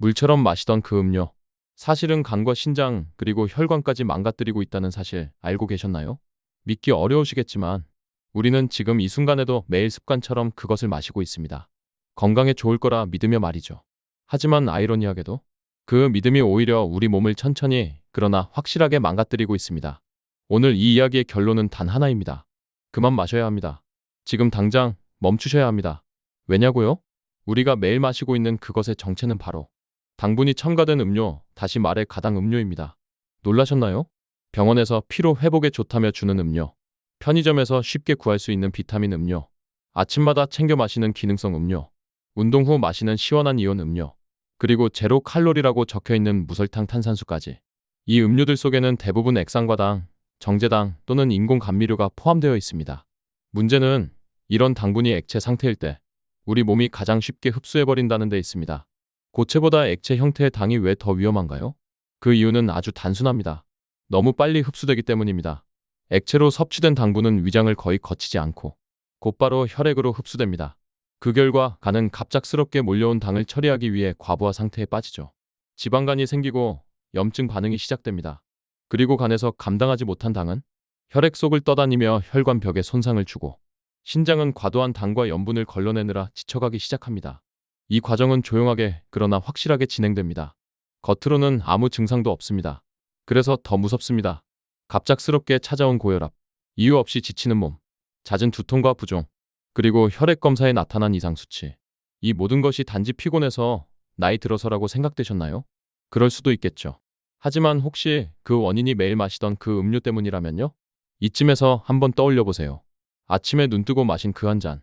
물처럼 마시던 그 음료. 사실은 간과 신장 그리고 혈관까지 망가뜨리고 있다는 사실 알고 계셨나요? 믿기 어려우시겠지만 우리는 지금 이 순간에도 매일 습관처럼 그것을 마시고 있습니다. 건강에 좋을 거라 믿으며 말이죠. 하지만 아이러니하게도 그 믿음이 오히려 우리 몸을 천천히 그러나 확실하게 망가뜨리고 있습니다. 오늘 이 이야기의 결론은 단 하나입니다. 그만 마셔야 합니다. 지금 당장 멈추셔야 합니다. 왜냐고요? 우리가 매일 마시고 있는 그것의 정체는 바로 당분이 첨가된 음료, 다시 말해 가당 음료입니다. 놀라셨나요? 병원에서 피로 회복에 좋다며 주는 음료, 편의점에서 쉽게 구할 수 있는 비타민 음료, 아침마다 챙겨 마시는 기능성 음료, 운동 후 마시는 시원한 이온 음료, 그리고 제로 칼로리라고 적혀 있는 무설탕 탄산수까지. 이 음료들 속에는 대부분 액상과당, 정제당 또는 인공 감미료가 포함되어 있습니다. 문제는 이런 당분이 액체 상태일 때 우리 몸이 가장 쉽게 흡수해버린다는 데 있습니다. 고체보다 액체 형태의 당이 왜 더 위험한가요? 그 이유는 아주 단순합니다. 너무 빨리 흡수되기 때문입니다. 액체로 섭취된 당분은 위장을 거의 거치지 않고 곧바로 혈액으로 흡수됩니다. 그 결과 간은 갑작스럽게 몰려온 당을 처리하기 위해 과부하 상태에 빠지죠. 지방간이 생기고 염증 반응이 시작됩니다. 그리고 간에서 감당하지 못한 당은 혈액 속을 떠다니며 혈관벽에 손상을 주고 신장은 과도한 당과 염분을 걸러내느라 지쳐가기 시작합니다. 이 과정은 조용하게 그러나 확실하게 진행됩니다. 겉으로는 아무 증상도 없습니다. 그래서 더 무섭습니다. 갑작스럽게 찾아온 고혈압, 이유 없이 지치는 몸, 잦은 두통과 부종, 그리고 혈액 검사에 나타난 이상 수치. 이 모든 것이 단지 피곤해서 나이 들어서라고 생각되셨나요? 그럴 수도 있겠죠. 하지만 혹시 그 원인이 매일 마시던 그 음료 때문이라면요? 이쯤에서 한번 떠올려 보세요. 아침에 눈 뜨고 마신 그 한 잔,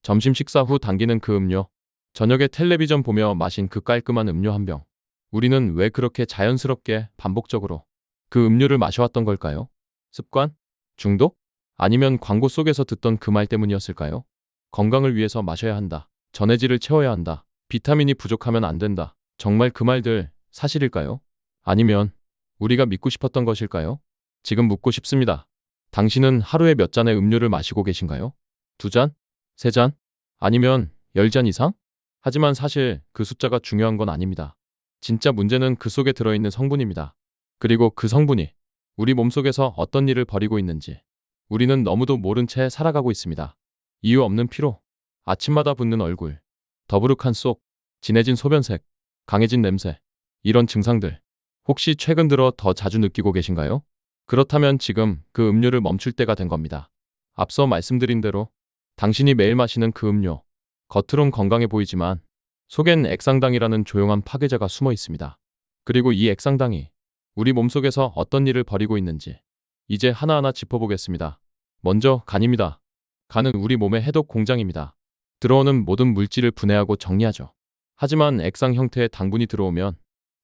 점심 식사 후 당기는 그 음료, 저녁에 텔레비전 보며 마신 그 깔끔한 음료 한 병. 우리는 왜 그렇게 자연스럽게 반복적으로 그 음료를 마셔왔던 걸까요? 습관? 중독? 아니면 광고 속에서 듣던 그 말 때문이었을까요? 건강을 위해서 마셔야 한다. 전해질을 채워야 한다. 비타민이 부족하면 안 된다. 정말 그 말들 사실일까요? 아니면 우리가 믿고 싶었던 것일까요? 지금 묻고 싶습니다. 당신은 하루에 몇 잔의 음료를 마시고 계신가요? 두 잔? 세 잔? 아니면 10잔 이상? 하지만 사실 그 숫자가 중요한 건 아닙니다. 진짜 문제는 그 속에 들어있는 성분입니다. 그리고 그 성분이 우리 몸속에서 어떤 일을 벌이고 있는지 우리는 너무도 모른 채 살아가고 있습니다. 이유 없는 피로, 아침마다 붓는 얼굴, 더부룩한 속, 진해진 소변색, 강해진 냄새, 이런 증상들 혹시 최근 들어 더 자주 느끼고 계신가요? 그렇다면 지금 그 음료를 멈출 때가 된 겁니다. 앞서 말씀드린 대로 당신이 매일 마시는 그 음료, 겉으론 건강해 보이지만 속엔 액상당이라는 조용한 파괴자가 숨어 있습니다. 그리고 이 액상당이 우리 몸속에서 어떤 일을 벌이고 있는지 이제 하나하나 짚어보겠습니다. 먼저 간입니다. 간은 우리 몸의 해독 공장입니다. 들어오는 모든 물질을 분해하고 정리하죠. 하지만 액상 형태의 당분이 들어오면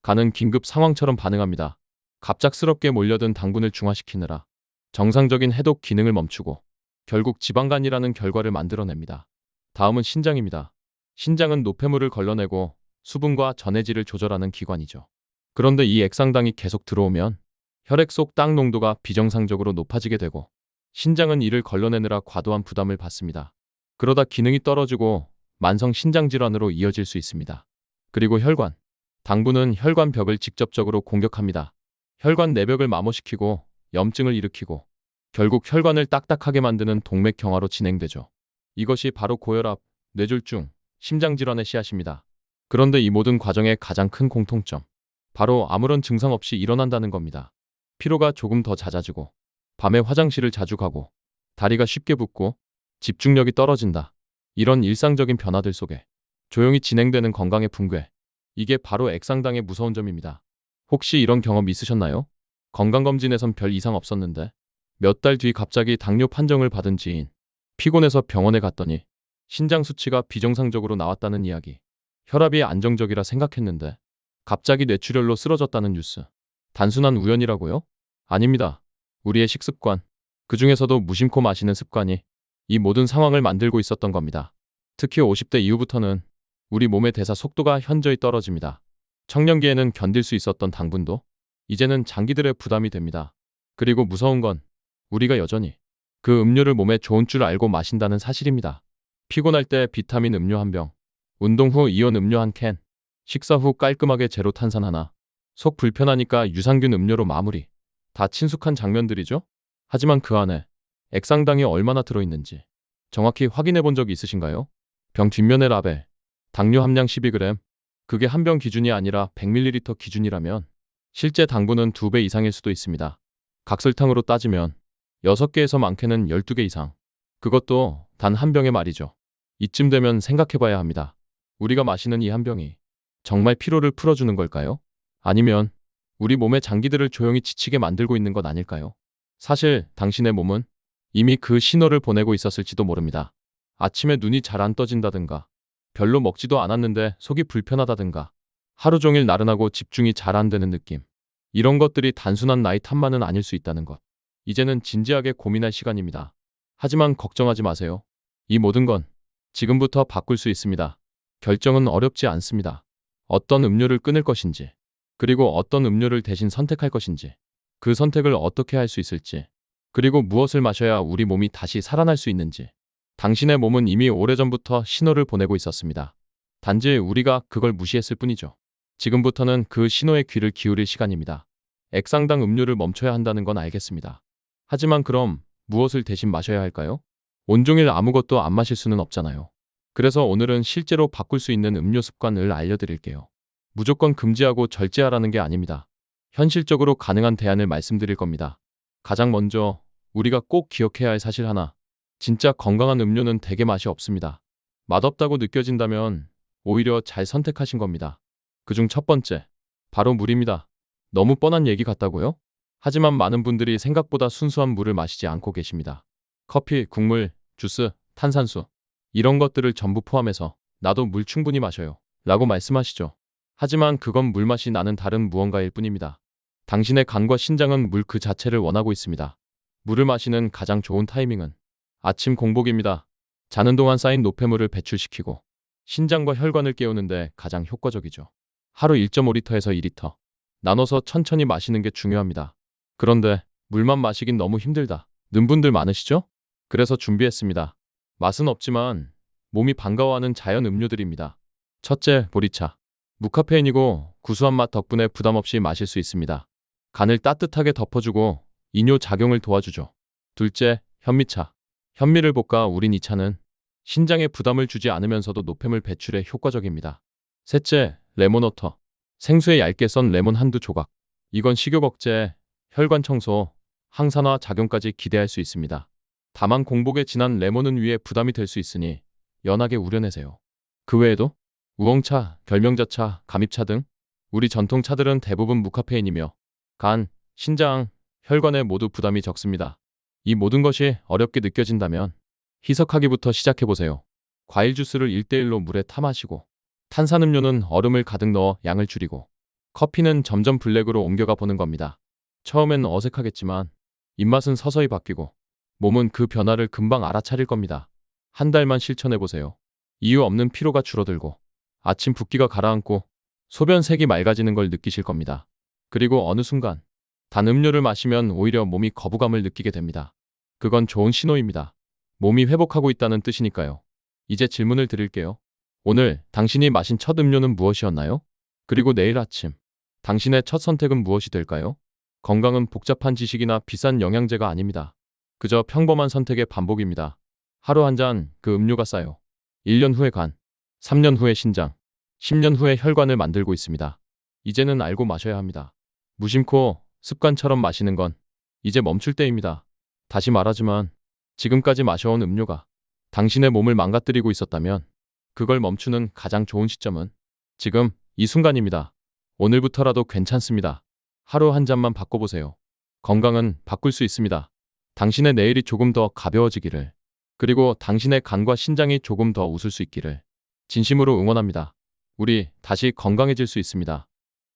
간은 긴급 상황처럼 반응합니다. 갑작스럽게 몰려든 당분을 중화시키느라 정상적인 해독 기능을 멈추고 결국 지방간이라는 결과를 만들어냅니다. 다음은 신장입니다. 신장은 노폐물을 걸러내고 수분과 전해질을 조절하는 기관이죠. 그런데 이 액상당이 계속 들어오면 혈액 속 땅 농도가 비정상적으로 높아지게 되고 신장은 이를 걸러내느라 과도한 부담을 받습니다. 그러다 기능이 떨어지고 만성 신장 질환으로 이어질 수 있습니다. 그리고 혈관. 당분은 혈관 벽을 직접적으로 공격합니다. 혈관 내벽을 마모시키고 염증을 일으키고 결국 혈관을 딱딱하게 만드는 동맥경화로 진행되죠. 이것이 바로 고혈압, 뇌졸중, 심장질환의 씨앗입니다. 그런데 이 모든 과정의 가장 큰 공통점, 바로 아무런 증상 없이 일어난다는 겁니다. 피로가 조금 더 잦아지고 밤에 화장실을 자주 가고 다리가 쉽게 붓고 집중력이 떨어진다. 이런 일상적인 변화들 속에 조용히 진행되는 건강의 붕괴. 이게 바로 액상당의 무서운 점입니다. 혹시 이런 경험 있으셨나요? 건강검진에선 별 이상 없었는데 몇 달 뒤 갑자기 당뇨 판정을 받은 지인. 피곤해서 병원에 갔더니 신장 수치가 비정상적으로 나왔다는 이야기. 혈압이 안정적이라 생각했는데 갑자기 뇌출혈로 쓰러졌다는 뉴스. 단순한 우연이라고요? 아닙니다. 우리의 식습관, 그 중에서도 무심코 마시는 습관이 이 모든 상황을 만들고 있었던 겁니다. 특히 50대 이후부터는 우리 몸의 대사 속도가 현저히 떨어집니다. 청년기에는 견딜 수 있었던 당분도 이제는 장기들의 부담이 됩니다. 그리고 무서운 건 우리가 여전히 그 음료를 몸에 좋은 줄 알고 마신다는 사실입니다. 피곤할 때 비타민 음료 한 병, 운동 후 이온 음료 한 캔, 식사 후 깔끔하게 제로 탄산 하나. 속 불편하니까 유산균 음료로 마무리. 다 친숙한 장면들이죠? 하지만 그 안에 액상당이 얼마나 들어있는지 정확히 확인해 본 적이 있으신가요? 병 뒷면의 라벨. 당류 함량 12g. 그게 한 병 기준이 아니라 100ml 기준이라면 실제 당분은 2배 이상일 수도 있습니다. 각설탕으로 따지면 6개에서 많게는 12개 이상. 그것도 단 한 병에 말이죠. 이쯤 되면 생각해봐야 합니다. 우리가 마시는 이 한 병이 정말 피로를 풀어주는 걸까요? 아니면 우리 몸의 장기들을 조용히 지치게 만들고 있는 것 아닐까요? 사실 당신의 몸은 이미 그 신호를 보내고 있었을지도 모릅니다. 아침에 눈이 잘 안 떠진다든가, 별로 먹지도 않았는데 속이 불편하다든가, 하루 종일 나른하고 집중이 잘 안 되는 느낌. 이런 것들이 단순한 나이 탓만은 아닐 수 있다는 것. 이제는 진지하게 고민할 시간입니다. 하지만 걱정하지 마세요. 이 모든 건 지금부터 바꿀 수 있습니다. 결정은 어렵지 않습니다. 어떤 음료를 끊을 것인지, 그리고 어떤 음료를 대신 선택할 것인지, 그 선택을 어떻게 할 수 있을지, 그리고 무엇을 마셔야 우리 몸이 다시 살아날 수 있는지. 당신의 몸은 이미 오래전부터 신호를 보내고 있었습니다. 단지 우리가 그걸 무시했을 뿐이죠. 지금부터는 그 신호에 귀를 기울일 시간입니다. 액상당 음료를 멈춰야 한다는 건 알겠습니다. 하지만 그럼 무엇을 대신 마셔야 할까요? 온종일 아무것도 안 마실 수는 없잖아요. 그래서 오늘은 실제로 바꿀 수 있는 음료 습관을 알려드릴게요. 무조건 금지하고 절제하라는 게 아닙니다. 현실적으로 가능한 대안을 말씀드릴 겁니다. 가장 먼저 우리가 꼭 기억해야 할 사실 하나. 진짜 건강한 음료는 대개 맛이 없습니다. 맛없다고 느껴진다면 오히려 잘 선택하신 겁니다. 그중 첫 번째, 바로 물입니다. 너무 뻔한 얘기 같다고요? 하지만 많은 분들이 생각보다 순수한 물을 마시지 않고 계십니다. 커피, 국물, 주스, 탄산수 이런 것들을 전부 포함해서 나도 물 충분히 마셔요 라고 말씀하시죠. 하지만 그건 물맛이 나는 다른 무언가일 뿐입니다. 당신의 간과 신장은 물 그 자체를 원하고 있습니다. 물을 마시는 가장 좋은 타이밍은 아침 공복입니다. 자는 동안 쌓인 노폐물을 배출시키고 신장과 혈관을 깨우는데 가장 효과적이죠. 하루 1.5리터에서 2리터 나눠서 천천히 마시는 게 중요합니다. 그런데 물만 마시긴 너무 힘들다 는 분들 많으시죠? 그래서 준비했습니다. 맛은 없지만 몸이 반가워하는 자연 음료들입니다. 첫째, 보리차. 무카페인이고 구수한 맛 덕분에 부담 없이 마실 수 있습니다. 간을 따뜻하게 덮어주고 이뇨 작용을 도와주죠. 둘째, 현미차. 현미를 볶아 우린 이 차는 신장에 부담을 주지 않으면서도 노폐물 배출에 효과적입니다. 셋째, 레몬워터. 생수에 얇게 썬 레몬 한두 조각. 이건 식욕 억제, 혈관 청소, 항산화 작용까지 기대할 수 있습니다. 다만 공복에 진한 레몬은 위에 부담이 될 수 있으니 연하게 우려내세요. 그 외에도 우엉차, 결명자차, 감입차 등 우리 전통 차들은 대부분 무카페인이며 간, 신장, 혈관에 모두 부담이 적습니다. 이 모든 것이 어렵게 느껴진다면 희석하기부터 시작해보세요. 과일 주스를 1대1로 물에 타 마시고, 탄산음료는 얼음을 가득 넣어 양을 줄이고, 커피는 점점 블랙으로 옮겨가 보는 겁니다. 처음엔 어색하겠지만 입맛은 서서히 바뀌고 몸은 그 변화를 금방 알아차릴 겁니다. 한 달만 실천해보세요. 이유 없는 피로가 줄어들고 아침 붓기가 가라앉고 소변 색이 맑아지는 걸 느끼실 겁니다. 그리고 어느 순간 단 음료를 마시면 오히려 몸이 거부감을 느끼게 됩니다. 그건 좋은 신호입니다. 몸이 회복하고 있다는 뜻이니까요. 이제 질문을 드릴게요. 오늘 당신이 마신 첫 음료는 무엇이었나요? 그리고 내일 아침 당신의 첫 선택은 무엇이 될까요? 건강은 복잡한 지식이나 비싼 영양제가 아닙니다. 그저 평범한 선택의 반복입니다. 하루 한 잔 그 음료가 쌓여 1년 후에 간, 3년 후에 신장, 10년 후에 혈관을 만들고 있습니다. 이제는 알고 마셔야 합니다. 무심코 습관처럼 마시는 건 이제 멈출 때입니다. 다시 말하지만 지금까지 마셔온 음료가 당신의 몸을 망가뜨리고 있었다면 그걸 멈추는 가장 좋은 시점은 지금 이 순간입니다. 오늘부터라도 괜찮습니다. 하루 한 잔만 바꿔보세요. 건강은 바꿀 수 있습니다. 당신의 내일이 조금 더 가벼워지기를, 그리고 당신의 간과 신장이 조금 더 웃을 수 있기를 진심으로 응원합니다. 우리 다시 건강해질 수 있습니다.